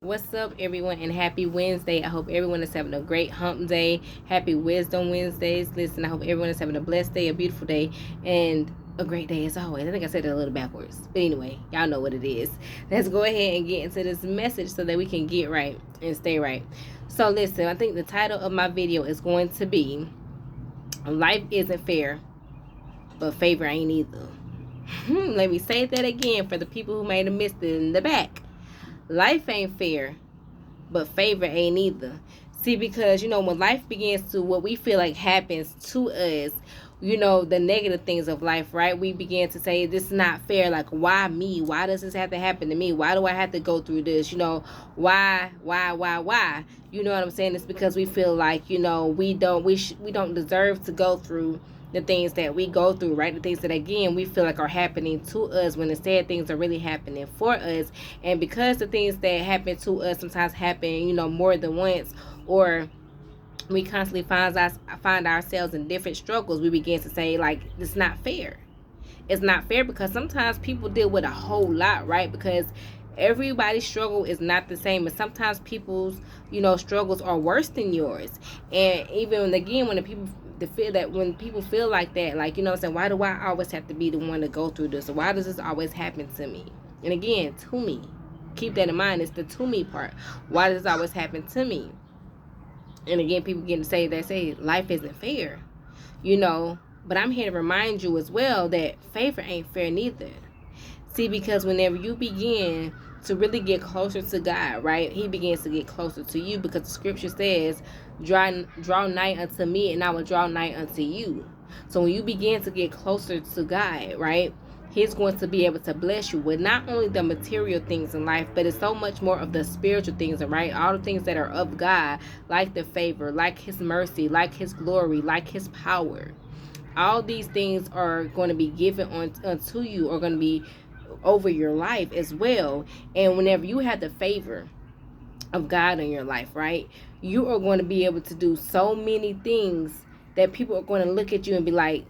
What's up, everyone, and happy Wednesday. I hope everyone is having a great hump day. Happy Wisdom Wednesdays. Listen, I hope everyone is having a blessed day, a beautiful day, and a great day as always. I think I said it a little backwards. But anyway, y'all know what it is. Let's go ahead and get into this message so that we can get right and stay right. So listen, I think the title of my video is going to be Life Isn't Fair, but Favor Ain't Either. Let me say that again for the people who may have missed it in the back. Life ain't fair, but favor ain't either. See, because when life begins to, what we feel like happens to us, the negative things of life, right? We begin to say, this is not fair. Like, why me? Why does this have to happen to me? Why do I have to go through this? Why? You know what I'm saying? It's because we feel like, we don't deserve to go through the things that we go through, right? The things that, again, we feel like are happening to us, when instead things are really happening for us. And because the things that happen to us sometimes happen, more than once, or we constantly find ourselves in different struggles, we begin to say, like, it's not fair. It's not fair because sometimes people deal with a whole lot, right? Because everybody's struggle is not the same, and sometimes people's struggles are worse than yours. And even again, when when people feel like that, like, I'm saying, why do I always have to be the one to go through this, or why does this always happen to me? And again, to me, keep that in mind. It's the to me part. Why does this always happen to me? And again, people get to say life isn't fair, but I'm here to remind you as well that favor ain't fair neither. See, because whenever you begin to really get closer to God, right, he begins to get closer to you, because the scripture says, draw nigh unto me and I will draw nigh unto you. So when you begin to get closer to God, right, he's going to be able to bless you with not only the material things in life, but it's so much more of the spiritual things, right? All the things that are of God, like the favor, like his mercy, like his glory, like his power. All these things are going to be given unto you, or going to be over your life as well. And whenever you have the favor of God in your life, right, you are going to be able to do so many things that people are going to look at you and be like,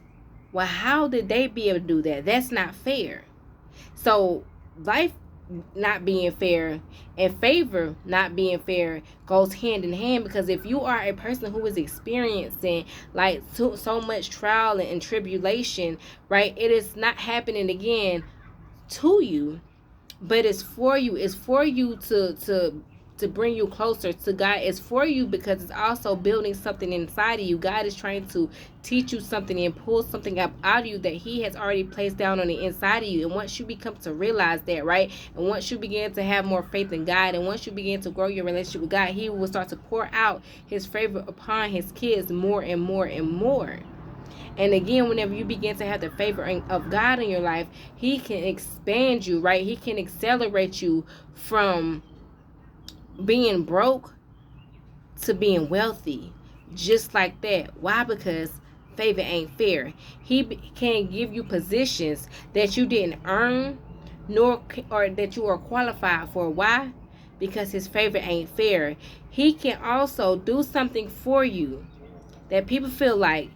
well, how did they be able to do that? That's not fair. So life not being fair and favor not being fair goes hand in hand, because if you are a person who is experiencing like so much trial and tribulation, right, it is not happening again to you, but it's for you. It's for you to bring you closer to God. It's for you because it's also building something inside of you. God is trying to teach you something and pull something up out of you that he has already placed down on the inside of you. And once you become to realize that, right, and once you begin to have more faith in God, and once you begin to grow your relationship with God, he will start to pour out his favor upon his kids more and more and more. And again, whenever you begin to have the favor of God in your life, he can expand you, right? He can accelerate you from being broke to being wealthy, just like that. Why? Because favor ain't fair. He can give you positions that you didn't earn, or that you are qualified for. Why? Because his favor ain't fair. He can also do something for you that people feel like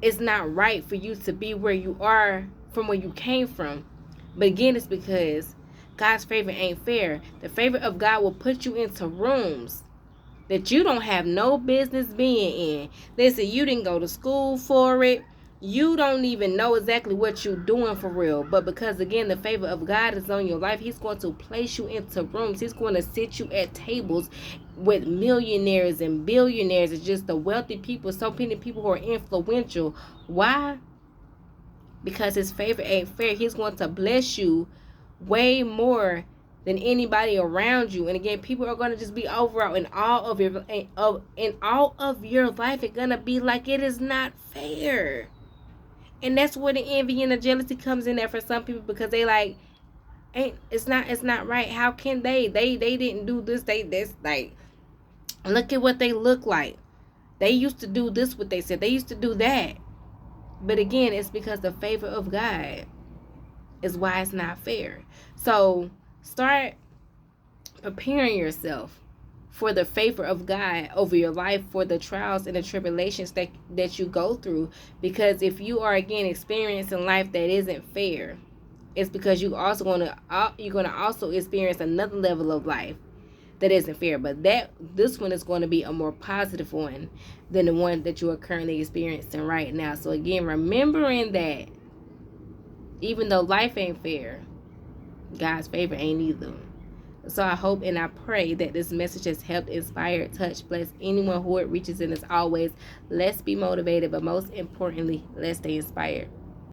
it's not right for you to be where you are from where you came from. But again, it's because God's favor ain't fair. The favor of God will put you into rooms that you don't have no business being in. Listen, you didn't go to school for it. You don't even know exactly what you're doing for real. But because, again, the favor of God is on your life, he's going to place you into rooms. He's going to sit you at tables with millionaires and billionaires. It's just the wealthy people, so many people who are influential. Why? Because his favor ain't fair. He's going to bless you way more than anybody around you. And again, people are going to just be overall in all of your life. It's going to be like, it is not fair. And that's where the envy and the jealousy comes in there for some people, because they like, it's not right. How can they didn't do this, this, like, look at what they look like. They used to do this, what they said. They used to do that. But again, it's because the favor of God is why it's not fair. So start preparing yourself for the favor of God over your life, for the trials and the tribulations that you go through. Because if you are, again, experiencing life that isn't fair, it's because you're going to also experience another level of life that isn't fair. But this one is going to be a more positive one than the one that you are currently experiencing right now. So again, remembering that even though life ain't fair, God's favor ain't either. So I hope and I pray that this message has helped, inspire, touch, bless anyone who it reaches. And as always, let's be motivated, but most importantly, let's stay inspired.